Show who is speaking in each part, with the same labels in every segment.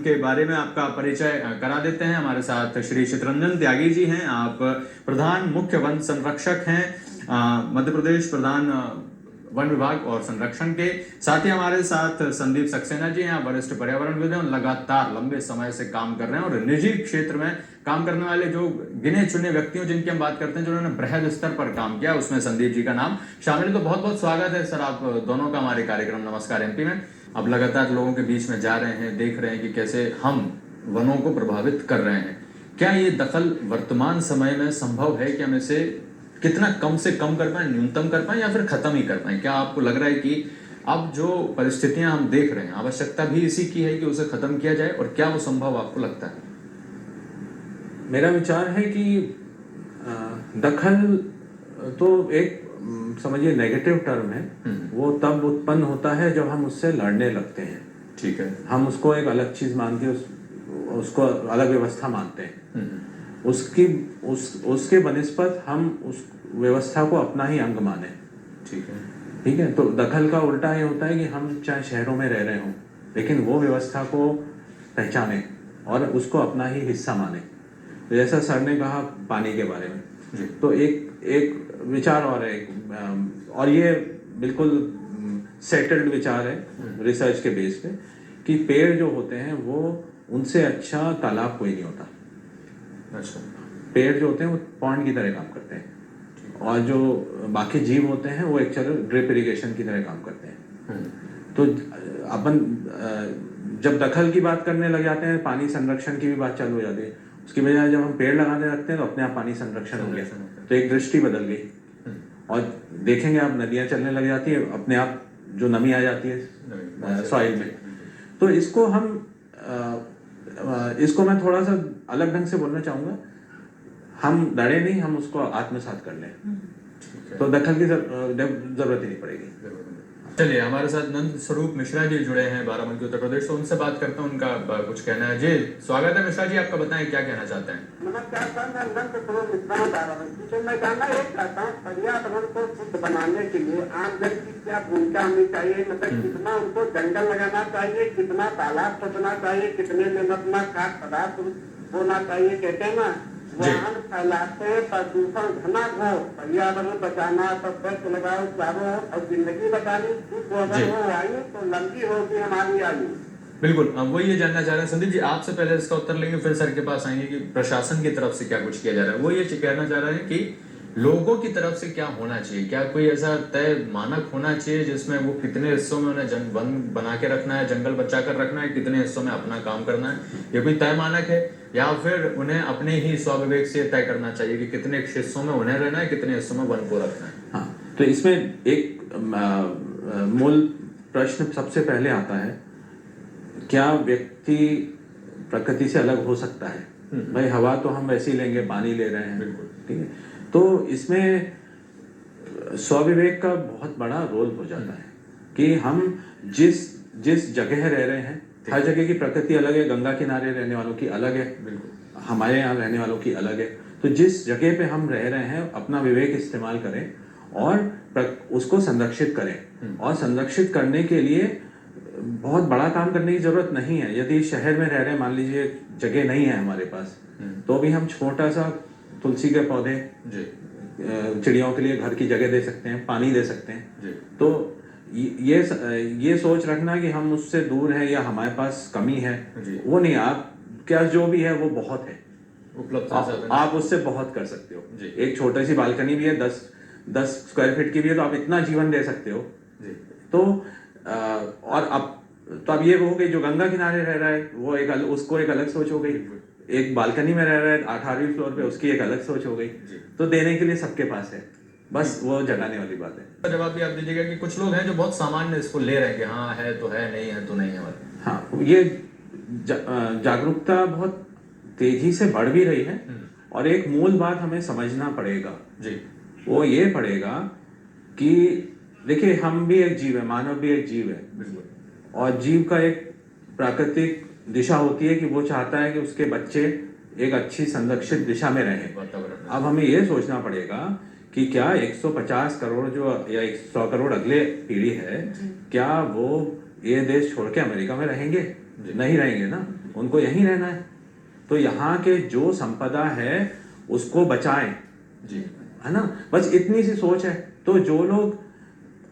Speaker 1: उनके बारे में आपका परिचय करा देते हैं। हमारे साथ श्री चितरंजन त्यागी जी हैं। आप प्रधान मुख्य वन संरक्षक हैं मध्य प्रदेश प्रधान वन विभाग और संरक्षण के। साथ ही हमारे साथ संदीप सक्सेना जी हैं, वरिष्ठ पर्यावरणविद हैं, लगातार लंबे समय से काम कर रहे हैं और निजी क्षेत्र में काम करने वाले जो गिने चुने व्यक्तियों जिनकी हम बात करते हैं, जिन्होंने बृहद स्तर पर काम किया, उसमें संदीप जी का नाम शामिल है। तो बहुत बहुत स्वागत है सर आप दोनों का हमारे कार्यक्रम नमस्कार एमपी में। अब लगातार लोगों के बीच में जा रहे हैं, देख रहे हैं कि कैसे हम वनों को प्रभावित कर रहे हैं। क्या ये दखल वर्तमान समय में संभव है कि हम इसे कितना कम से कम कर पाए, न्यूनतम कर पाए या फिर खत्म ही कर पाए? क्या आपको लग रहा है कि अब जो परिस्थितियां हम देख रहे हैं, आवश्यकता भी इसी की है कि उसे खत्म किया जाए, और क्या वो संभव आपको लगता है?
Speaker 2: मेरा विचार है कि दखल तो एक समझिए नेगेटिव टर्म है। वो तब उत्पन्न होता है जब हम उससे लड़ने लगते हैं।
Speaker 1: ठीक है,
Speaker 2: हम उसको एक अलग चीज मान के उसको अलग व्यवस्था मानते हैं। उसके बनिस्पत हम उस व्यवस्था को अपना ही अंग माने। ठीक है। तो दखल का उल्टा ये होता है कि हम चाहे शहरों में रह रहे हों, लेकिन वो व्यवस्था को पहचाने और उसको अपना ही हिस्सा माने। तो जैसा सर ने कहा पानी के बारे में, तो एक विचार और है, और ये बिल्कुल सेटल्ड विचार है रिसर्च के बेस पे, कि पेड़ जो होते हैं वो उनसे अच्छा तालाब कोई नहीं होता।
Speaker 1: अच्छा। पेड़
Speaker 2: जो होते हैं वो पॉन्ड की तरह काम करते हैं, और जो बाकी जीव होते हैं वो एक्चुअली ड्रिप इरिगेशन की तरह काम करते हैं। तो अपन जब दखल की बात करने लग जाते हैं, पानी संरक्षण की भी बात चालू हो जाती है। उसकी बजाय जब हम पेड़ लगाने लगते हैं तो अपने आप पानी संरक्षण हो गया, तो एक दृष्टि बदल गई। और देखेंगे आप नदियां चलने लग जाती है, अपने आप जो नमी आ जाती है सॉइल में। तो इसको मैं थोड़ा सा अलग ढंग से बोलना चाहूंगा। हम डरे नहीं, हम उसको आत्मसात कर लें, तो दखल की जरूरत ही नहीं पड़ेगी।
Speaker 1: चलिए, हमारे साथ नंद स्वरूप मिश्रा जी जुड़े हैं बाराबंकी उत्तर प्रदेश, तो उनसे बात करता हूँ, उनका कुछ कहना है। जी स्वागत है मिश्रा जी, आपका बताएं क्या कहना चाहते हैं।
Speaker 3: नमस्कार सर, मैं नंद स्वरूप मिश्रा हूँ बाराबंकी से। मैं जानना ये चाहता हूँ, पर्यावरण को शुद्ध बनाने के लिए आम जन की क्या भूमिका होनी चाहिए? मतलब कितना उनको जंगल लगाना चाहिए, कितना तालाब खोदना चाहिए, कितने में अपना खाद्य पदार्थ बोना चाहिए? कहते हैं ना, वाहन फैलाते हैं, प्रदूषण घना हो, पर्यावरण बचाना, सब वृक्ष लगाओ चारों, और जिंदगी बचानी। अगर वो आयु तो लंबी होगी हमारी आयु।
Speaker 1: बिल्कुल, अब वो ये जानना चाह रहे हैं संदीप जी, आपसे पहले इसका उत्तर लेंगे, फिर सर के पास आएंगे कि प्रशासन की तरफ से क्या कुछ किया जा रहा है। वो ये कहना चाह रहे हैं कि लोगों की तरफ से क्या होना चाहिए, क्या कोई ऐसा तय मानक होना चाहिए जिसमें वो कितने हिस्सों में उन्हें वन बना के रखना है, जंगल बचा कर रखना है, कितने हिस्सों में अपना काम करना है? ये कोई तय मानक है, या फिर उन्हें अपने ही स्वाविवेक से तय करना चाहिए कि कितने हिस्सों में उन्हें रहना है, कितने हिस्सों में वन को रखना है?
Speaker 2: हाँ, तो इसमें एक मूल प्रश्न सबसे पहले आता है, क्या व्यक्ति प्रकृति से अलग हो सकता है? भाई हवा तो हम वैसे ही लेंगे, पानी ले रहे हैं, ठीक है। तो इसमें स्वविवेक का बहुत बड़ा रोल हो जाता है कि हम जिस जगह रह रहे हैं, हर जगह की प्रकृति अलग है। गंगा किनारे रहने वालों की अलग है, हमारे यहाँ रहने वालों की अलग है। तो जिस जगह पे हम रह रहे हैं, अपना विवेक इस्तेमाल करें और उसको संरक्षित करें। और संरक्षित करने के लिए बहुत बड़ा काम करने की जरूरत नहीं है। यदि शहर में रह रहे हैं, मान लीजिए जगह नहीं है हमारे पास, तो भी हम छोटा सा तुलसी के पौधे, चिड़ियों के लिए घर की जगह दे सकते हैं, पानी दे सकते हैं। तो ये सोच रखना कि हम उससे दूर हैं या हमारे पास कमी है, वो नहीं। आप क्या जो भी है वो बहुत है, उपलब्ध आप उससे बहुत कर सकते हो। एक छोटी सी बालकनी भी है, 10 स्क्वायर फीट की भी है, तो आप इतना जीवन दे सकते हो। तो और अब ये हो गई, जो गंगा किनारे रह रहा है वो उसको एक अलग सोच हो गई। एक बालकनी में रह रहा है 18वीं फ्लोर पे, उसकी एक अलग सोच हो गई। तो देने के लिए सबके पास है, बस वो जगाने वाली बात है।
Speaker 1: जवाब भी आप दीजिएगा कि कुछ लोग हैं जो बहुत सामान्य इसको ले रहे हैं कि हाँ है तो है, नहीं है तो नहीं है।
Speaker 2: हाँ, ये जागरूकता बहुत तेजी से बढ़ भी रही है। और एक मूल बात हमें समझना पड़ेगा जी, वो ये पड़ेगा कि देखिए, हम भी एक जीव है, मानव भी एक जीव है। और जीव का एक प्राकृतिक दिशा होती है कि वो चाहता है कि उसके बच्चे एक अच्छी संरक्षित दिशा में रहें। अब हमें ये सोचना पड़ेगा कि क्या 150 करोड़ जो या 100 करोड़ अगले पीढ़ी है, क्या वो ये देश छोड़ के अमेरिका में रहेंगे? नहीं रहेंगे ना, उनको यहीं रहना है। तो यहाँ के जो संपदा है उसको बचाएं,
Speaker 1: जी
Speaker 2: है ना, बस इतनी सी सोच है। तो जो लोग,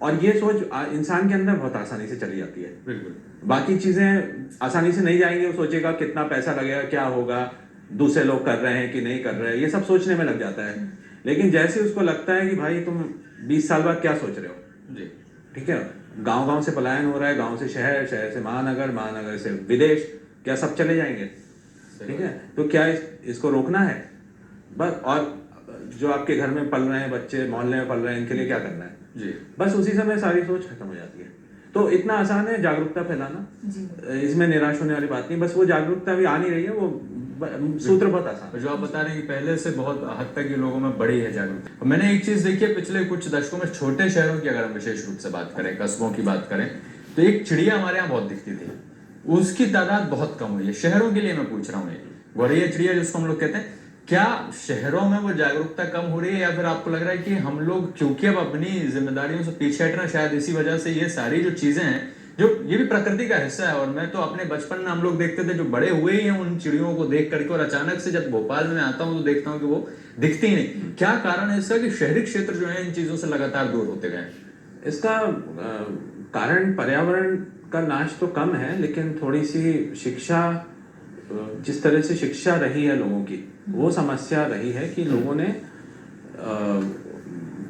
Speaker 2: और ये सोच इंसान के अंदर बहुत आसानी से चली जाती है,
Speaker 1: बिल्कुल।
Speaker 2: बाकी चीजें आसानी से नहीं जाएंगी। वो सोचेगा कितना पैसा लगेगा, क्या होगा, दूसरे लोग कर रहे हैं कि नहीं कर रहे हैं, ये सब सोचने में लग जाता है। लेकिन जैसे उसको लगता है कि भाई तुम 20 साल बाद क्या सोच रहे हो,
Speaker 1: जी
Speaker 2: ठीक है, गांव गांव से पलायन हो रहा है, गांव से शहर, शहर से महानगर, महानगर से विदेश, क्या सब चले जाएंगे? ठीक है, तो क्या इसको रोकना है बस। और जो आपके घर में पल रहे हैं बच्चे, मोहल्ले में पल रहे हैं, इनके लिए क्या करना है
Speaker 1: जी।
Speaker 2: बस उसी समय सारी सोच खत्म हो जाती है। तो इतना आसान है जागरूकता फैलाना, इसमें निराश होने वाली बात नहीं। बस वो जागरूकता भी आ नहीं रही है, वो सूत्र बहुत आसान है।
Speaker 1: जो आप बता रहे हैं कि पहले से बहुत हद तक ये लोगों में बढ़ी है जागरूकता। मैंने एक चीज देखी है पिछले कुछ दशकों में, छोटे शहरों की अगर हम विशेष रूप से बात करें, कस्बों की बात करें, तो एक चिड़िया हमारे यहाँ बहुत दिखती थी, उसकी तादाद बहुत कम हुई है। शहरों के लिए मैं पूछ रहा हूँ, ये गौरैया चिड़िया जिसको हम लोग कहते हैं, क्या शहरों में वो जागरूकता कम हो रही है, या फिर आपको लग रहा है कि हम लोग क्योंकि अब अपनी जिम्मेदारियों से पीछे हट रहे हैं, शायद इसी वजह से ये सारी जो चीजें हैं, जो ये भी प्रकृति का हिस्सा है। और मैं तो अपने बचपन में हम लोग देखते थे, जो बड़े हुए ही हैं उन चिड़ियों को देख करके, और अचानक से जब भोपाल में आता हूँ तो देखता हूँ कि वो दिखती ही नहीं। क्या कारण है इसका कि शहरी क्षेत्र जो है इन चीजों से लगातार दूर होते गए?
Speaker 2: इसका कारण पर्यावरण का नाश तो कम है, लेकिन थोड़ी सी शिक्षा, जिस तरह से शिक्षा रही है लोगों की, वो समस्या रही है कि लोगों ने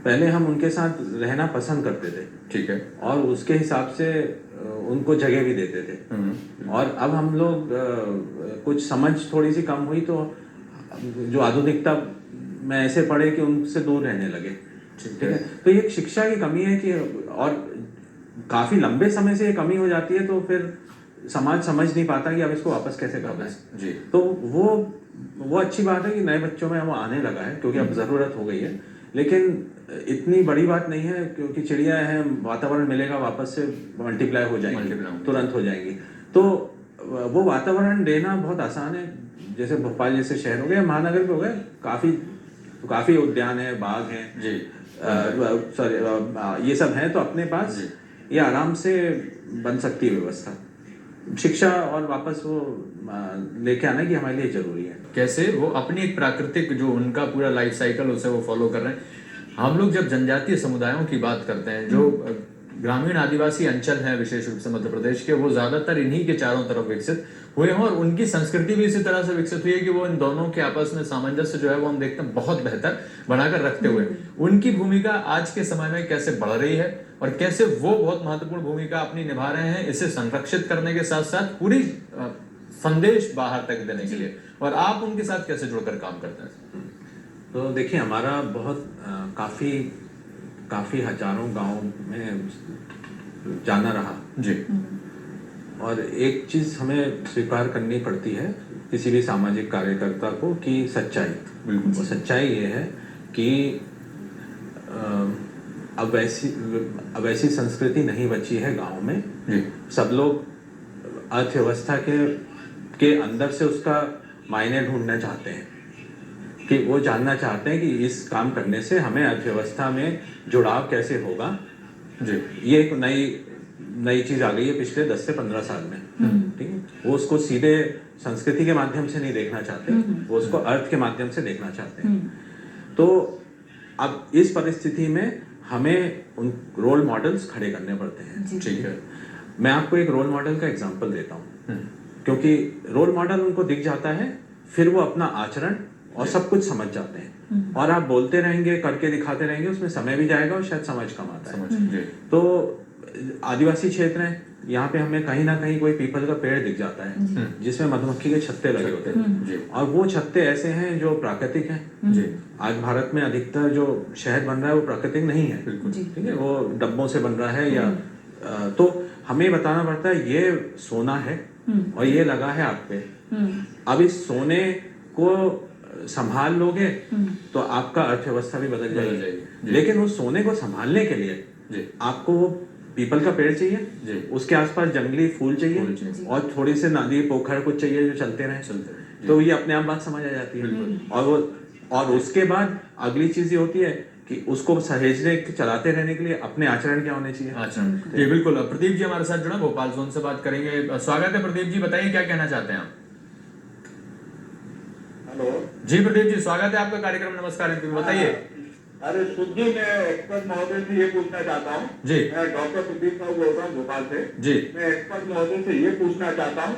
Speaker 2: पहले हम उनके साथ रहना पसंद करते थे,
Speaker 1: ठीक है,
Speaker 2: और उसके हिसाब से उनको जगह भी देते थे। और अब हम लोग कुछ समझ थोड़ी सी कम हुई, तो जो आधुनिकता में ऐसे पड़े कि उनसे दूर रहने लगे। ठीक है, तो ये शिक्षा की कमी है कि, और काफी लंबे समय से ये कमी हो जाती है, तो फिर समाज समझ नहीं पाता कि अब इसको वापस कैसे करना है
Speaker 1: जी।
Speaker 2: तो वो अच्छी बात है कि नए बच्चों में वो आने लगा है, क्योंकि अब जरूरत हो गई है। लेकिन इतनी बड़ी बात नहीं है, क्योंकि चिड़िया है, वातावरण मिलेगा, वापस से मल्टीप्लाई हो जाएंगी, तुरंत हो जाएंगी। तो वो वातावरण देना बहुत आसान है। जैसे भोपाल जैसे शहर हो गए, महानगर भी हो गए, काफी उद्यान है, बाग हैं
Speaker 1: जी,
Speaker 2: सॉरी, ये सब है, तो अपने पास ये आराम से बन सकती है व्यवस्था। शिक्षा और वापस वो लेके आना कि हमारे लिए जरूरी है।
Speaker 1: कैसे वो अपनी एक प्राकृतिक जो उनका पूरा लाइफ साइकिल उसे वो फॉलो कर रहे हैं। हम लोग जब जनजातीय समुदायों की बात करते हैं, जो ग्रामीण आदिवासी अंचल हैं विशेष रूप से मध्य प्रदेश के, वो ज्यादातर इन्हीं के चारों तरफ विकसित हुए हैं, और उनकी संस्कृति भी इसी तरह से विकसित हुई है कि वो इन दोनों के आपस में सामंजस्य जो है वो हम देखते हैं बहुत बेहतर बनाकर रखते हुए। उनकी भूमिका आज के समय में कैसे बढ़ रही है, और कैसे वो बहुत महत्वपूर्ण भूमिका अपनी निभा रहे हैं, इसे संरक्षित करने के साथ साथ पूरी संदेश बाहर तक देने के लिए, और आप उनके साथ कैसे जुड़कर काम करते हैं?
Speaker 2: तो देखिए, हमारा बहुत काफी हजारों गांव में जाना रहा
Speaker 1: जी,
Speaker 2: और एक चीज हमें स्वीकार करनी पड़ती है किसी भी सामाजिक कार्यकर्ता को, कि सच्चाई, वो सच्चाई ये है कि अब ऐसी संस्कृति नहीं बची है गांव में। सब लोग अर्थव्यवस्था के अंदर से उसका मायने ढूंढना चाहते हैं, कि वो जानना चाहते हैं कि इस काम करने से हमें अर्थव्यवस्था में जुड़ाव कैसे होगा। जी, ये एक नई चीज आ गई है पिछले 10 से 15 साल में। ठीक है, वो उसको सीधे संस्कृति के माध्यम से नहीं देखना चाहते, वो उसको अर्थ के माध्यम से देखना चाहते हैं। तो अब इस परिस्थिति में हमें उन रोल मॉडल्स खड़े करने पड़ते हैं। ठीक है, मैं आपको एक रोल मॉडल का एग्जांपल देता हूँ, क्योंकि रोल मॉडल उनको दिख जाता है, फिर वो अपना आचरण और सब कुछ समझ जाते हैं। और आप बोलते रहेंगे, करके दिखाते रहेंगे, उसमें समय भी जाएगा और शायद समझ कम आता है। तो आदिवासी क्षेत्र है, यहाँ पे हमें कहीं ना कहीं कोई पीपल का पेड़ दिख जाता है जिसमें मधुमक्खी के छत्ते लगे होते हैं, और वो छत्ते ऐसे हैं जो प्राकृतिक हैं। जी, आज भारत में अधिकतर जो शहद बन रहा है वो प्राकृतिक नहीं है, ठीक है, वो डब्बों से बन रहा है, या तो हमें बताना पड़ता है ये सोना है और ये लगा है आग पे। अब इस सोने को संभाल लोगे तो आपका अर्थव्यवस्था भी बदल जाएगी। लेकिन उस सोने को संभालने के लिए आपको वो पीपल का पेड़ चाहिए, उसके आसपास जंगली फूल चाहिए, और थोड़ी से नदी पोखर कुछ चाहिए जो चलते रहे। तो ये अपने आप बात समझ आ जाती है। और उसके बाद अगली चीज ये होती है कि उसको सहेजने चलाते रहने के लिए अपने आचरण क्या होने चाहिए।
Speaker 1: अच्छा जी बिल्कुल। प्रदीप जी हमारे साथ जुड़ा, भोपाल जोन से बात करेंगे। स्वागत है प्रदीप जी, बताइए क्या कहना चाहते हैं आप।
Speaker 3: हेलो
Speaker 1: जी प्रदीप जी स्वागत है आपका कार्यक्रम, नमस्कार बताइए।
Speaker 3: अरे सुधी, मैं एक्सपर्ट महोदय से ये पूछना चाहता हूँ।
Speaker 1: जी।
Speaker 3: मैं डॉक्टर प्रदीप साहब बोल रहा हूँ भोपाल से।
Speaker 1: जी।
Speaker 3: मैं एक्सपर्ट महोदय से ये पूछना चाहता हूँ।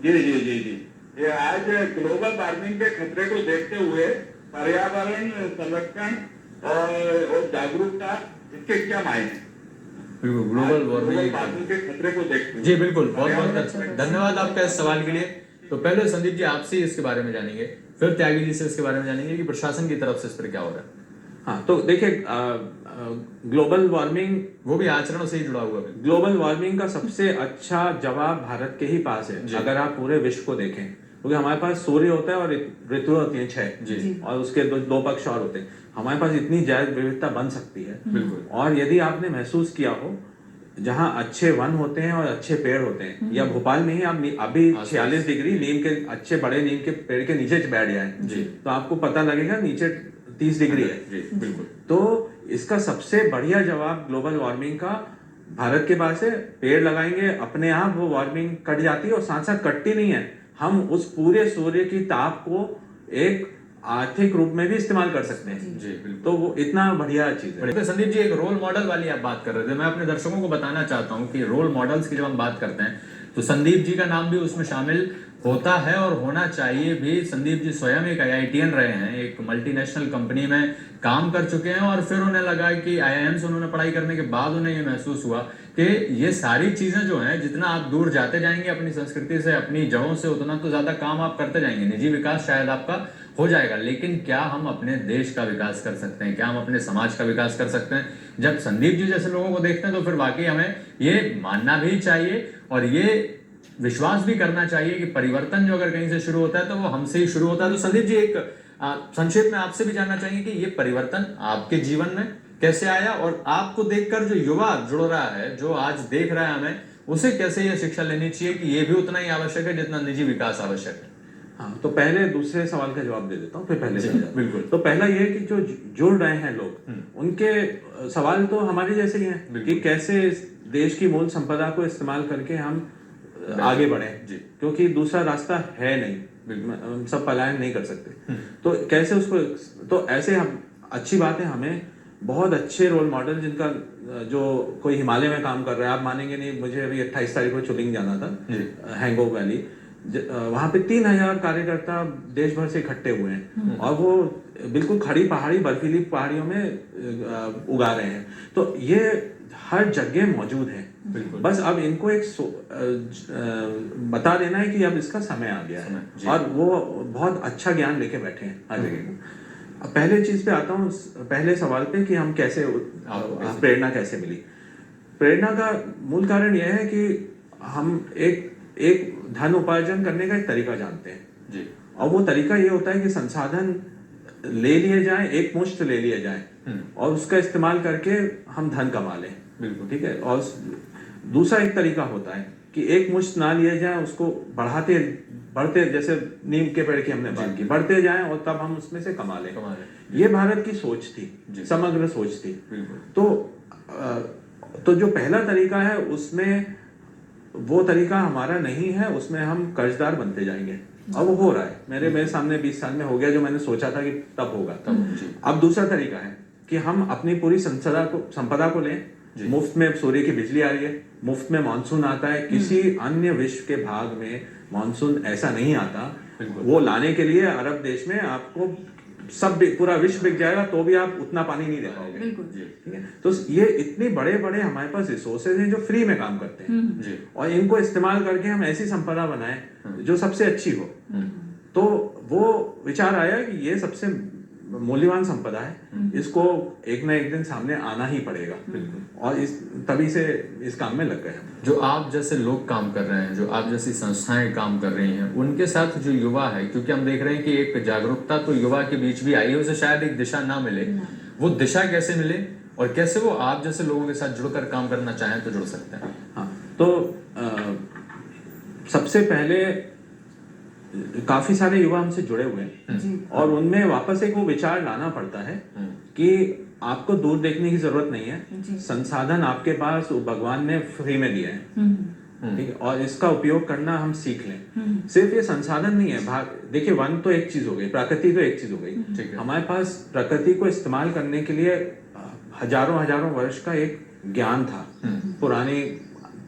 Speaker 3: जी जी जी जी, ये आज ग्लोबल वार्मिंग के खतरे को देखते हुए पर्यावरण संरक्षण और जागरूकता, इसके क्या मायने हैं?
Speaker 1: बिल्कुल, ग्लोबल वार्मिंग
Speaker 3: वार्मिंग के खतरे को देखते हुए।
Speaker 1: जी बिल्कुल, बहुत बहुत
Speaker 3: पर्यावरण
Speaker 1: धन्यवाद आपका इस सवाल के लिए। तो पहले संदीप जी आपसे ही इसके बारे में जानेंगे, फिर त्यागी जी से इसके बारे में जानेंगे कि प्रशासन की तरफ से इस पर क्या हो रहा है।
Speaker 2: हाँ, तो देखिए ग्लोबल वार्मिंग,
Speaker 1: वो भी आचरण से ही जुड़ा हुआ है।
Speaker 2: ग्लोबल वार्मिंग का सबसे अच्छा जवाब भारत के ही पास है अगर आप पूरे विश्व को देखें, क्योंकि हमारे पास सूर्य होता है और ऋतु होती है 6
Speaker 1: जी।
Speaker 2: और उसके दो पक्ष और होते हैं। हमारे पास इतनी जैव विविधता बन सकती है।
Speaker 1: बिल्कुल।
Speaker 2: और यदि आपने महसूस किया हो, जहाँ अच्छे वन होते हैं और अच्छे पेड़ होते हैं, या भोपाल में ही आप अभी 46 डिग्री नीम के अच्छे बड़े नीम के पेड़ के नीचे बैठ जाए
Speaker 1: जी,
Speaker 2: तो आपको पता लगेगा नीचे 30 डिग्री है।
Speaker 1: जी बिल्कुल।
Speaker 2: तो इसका सबसे बढ़िया जवाब ग्लोबल वार्मिंग का भारत के पास है। पेड़ लगाएंगे, अपने आप वो वार्मिंग कट जाती है, और साथ साथ कटती नहीं है, हम उस पूरे सूर्य की ताप को एक आर्थिक रूप में भी इस्तेमाल कर सकते हैं।
Speaker 1: जी बिल्कुल।
Speaker 2: तो वो इतना बढ़िया चीज है।
Speaker 1: तो संदीप जी एक रोल मॉडल वाली आप बात कर रहे थे, मैं अपने दर्शकों को बताना चाहता हूँ कि रोल मॉडल्स की जब हम बात करते हैं तो संदीप जी का नाम भी उसमें शामिल होता है और होना चाहिए भी। संदीप जी स्वयं एक IITian रहे हैं, एक मल्टीनेशनल कंपनी में काम कर चुके हैं, और फिर उन्हें लगा कि IIM से उन्होंने पढ़ाई करने के बाद उन्हें ये महसूस हुआ कि ये सारी चीजें जो हैं, जितना आप दूर जाते जाएंगे अपनी संस्कृति से, अपनी जड़ों से, उतना तो ज्यादा काम आप करते जाएंगे। निजी विकास शायद आपका हो जाएगा, लेकिन क्या हम अपने देश का विकास कर सकते हैं, क्या हम अपने समाज का विकास कर सकते हैं? जब संदीप जी जैसे लोगों को देखते हैं तो फिर वाकई हमें ये मानना भी चाहिए और ये विश्वास भी करना चाहिए कि परिवर्तन जो अगर कहीं से शुरू होता है तो वो हमसे ही शुरू होता है। तो संदीप जी एक संक्षेप में आपसे भी जानना चाहेंगे कि ये परिवर्तन आपके जीवन में कैसे आया, और आपको देखकर जो युवा जुड़ रहा है, जो आज देख रहा है हमें, उसे कैसे ये शिक्षा लेनी चाहिए कि ये भी उतना ही आवश्यक है जितना निजी विकास आवश्यक है।
Speaker 2: हाँ, तो पहले दूसरे सवाल का जवाब दे देता हूँ, फिर पहले
Speaker 1: बिल्कुल।
Speaker 2: तो पहला ये है कि जो जुड़ रहे हैं लोग, उनके सवाल तो हमारे जैसे ही हैं कि कैसे देश की मूल संपदा को इस्तेमाल करके हम आगे बढ़े, क्योंकि दूसरा रास्ता है नहीं, सब पलायन नहीं कर सकते। तो कैसे उसको, तो ऐसे हम अच्छी बात है, हमें बहुत अच्छे रोल मॉडल, जिनका जो कोई हिमालय में काम कर रहा है, आप मानेंगे नहीं, मुझे अभी 28 तारीख को चुलिंग जाना था, हैंगोक वैली, वहां पे 3000 कार्यकर्ता देश भर से इकट्ठे हुए हैं और वो बिल्कुल खड़ी पहाड़ी, बर्फीली पहाड़ियों में उगा रहे हैं। तो ये हर जगह मौजूद है, बस अब इनको एक बता देना है कि अब इसका समय आ गया है, और वो बहुत अच्छा ज्ञान लेके बैठे हैं हर जगह को। अब पहले चीज पे आता हूँ, पहले सवाल पे कि हम कैसे प्रेरणा कैसे मिली। प्रेरणा का मूल कारण यह है कि हम एक धन उपार्जन करने का एक तरीका जानते हैं जी, और वो तरीका ये होता है कि संसाधन ले लिए जाए, एक मुश्त ले लिए जाए, और उसका इस्तेमाल करके हम धन कमा लें। बिल्कुल ठीक है। और दूसरा एक तरीका होता है कि एक मुश्त ना लिए जाए, उसको बढ़ते, जैसे नीम के पेड़ की हमने बात की, बढ़ते जाएं और तब हम उसमें से कमा लें। ये भारत की सोच थी, समग्र सोच थी। तो जो पहला तरीका है उसमें वो तरीका हमारा नहीं है, उसमें हम कर्जदार बनते जाएंगे, और वो हो रहा है। मेरे सामने 20 साल में हो गया जो मैंने सोचा था कि तब होगा। अब दूसरा तरीका है कि हम अपनी पूरी संपदा को लें, मुफ्त में सूर्य की बिजली आ रही है, मुफ्त में मानसून आता है, किसी अन्य विश्व के भाग में मानसून ऐसा नहीं आता। वो लाने के लिए अरब देश में आपको सब पूरा विश्व बिक जाएगा तो भी आप उतना पानी नहीं दे पाओगे। ठीक है। तो ये इतने बड़े बड़े हमारे पास रिसोर्सेज हैं जो फ्री में काम करते हैं, और इनको इस्तेमाल करके हम ऐसी संपदा बनाएं जो सबसे अच्छी हो। तो वो विचार आया कि ये सबसे मूल्यवान संपदा है, इसको एक ना एक दिन सामने आना ही पड़ेगा, और तभी से इस काम में लग गए हैं।
Speaker 1: जो आप जैसे लोग काम कर रहे हैं, जो आप जैसी संस्थाएं काम कर रही हैं, उनके साथ जो युवा है, क्योंकि हम देख रहे हैं कि एक जागरूकता तो युवा के बीच भी आई है, उसे शायद एक दिशा ना मिले, वो दिशा कैसे मिले और कैसे वो आप जैसे लोगों के साथ जुड़कर काम करना चाहें तो जुड़ सकते हैं?
Speaker 2: हाँ, तो सबसे पहले काफी सारे युवा हमसे जुड़े हुए हैं और उनमें वापस एक वो विचार लाना पड़ता है कि आपको दूर देखने की जरूरत नहीं है, संसाधन आपके पास भगवान ने फ्री में दिए हैं, ठीक है, और इसका उपयोग करना हम सीख लें। सिर्फ ये संसाधन नहीं है, देखिए वन तो एक चीज हो गई, प्रकृति तो एक चीज हो गई, ठीक है, हमारे पास प्रकृति को इस्तेमाल करने के लिए हजारों हजारों वर्ष का एक ज्ञान था। पुरानी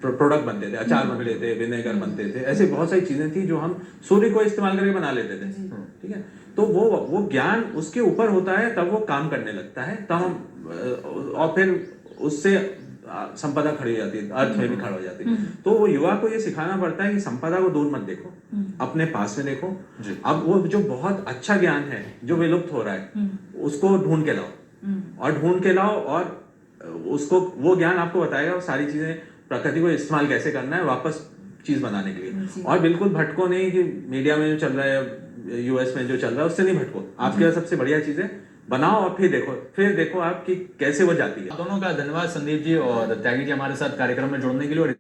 Speaker 2: प्रोडक्ट बनते थे, अचार बनते थे, विनेगर बनते थे, ऐसे बहुत सारी चीजें थी जो हम सूर्य को इस्तेमाल करके बना लेते थे, ठीक है। तो वो ज्ञान उसके ऊपर होता है, तब वो काम करने लगता है, तब हम और फिर उससे संपदा खड़ी हो जाती है, अर्थ में भी खड़ा हो जाती है। तो वो युवा को ये सिखाना पड़ता है कि संपदा को दूर मत देखो, अपने पास में देखो। अब वो जो बहुत अच्छा ज्ञान है जो विलुप्त हो रहा है उसको ढूंढ के लाओ और उसको वो ज्ञान आपको बताएगा वो सारी चीजें, प्रकृति को इस्तेमाल कैसे करना है वापस चीज बनाने के लिए। और बिल्कुल भटको नहीं कि मीडिया में जो चल रहा है, यूएस में जो चल रहा है उससे नहीं भटको। आपके पास सबसे बढ़िया चीजें बनाओ और फिर देखो आप कि कैसे वो जाती है।
Speaker 1: दोनों का धन्यवाद संदीप जी और त्यागी जी हमारे साथ कार्यक्रम में जुड़ने के लिए। और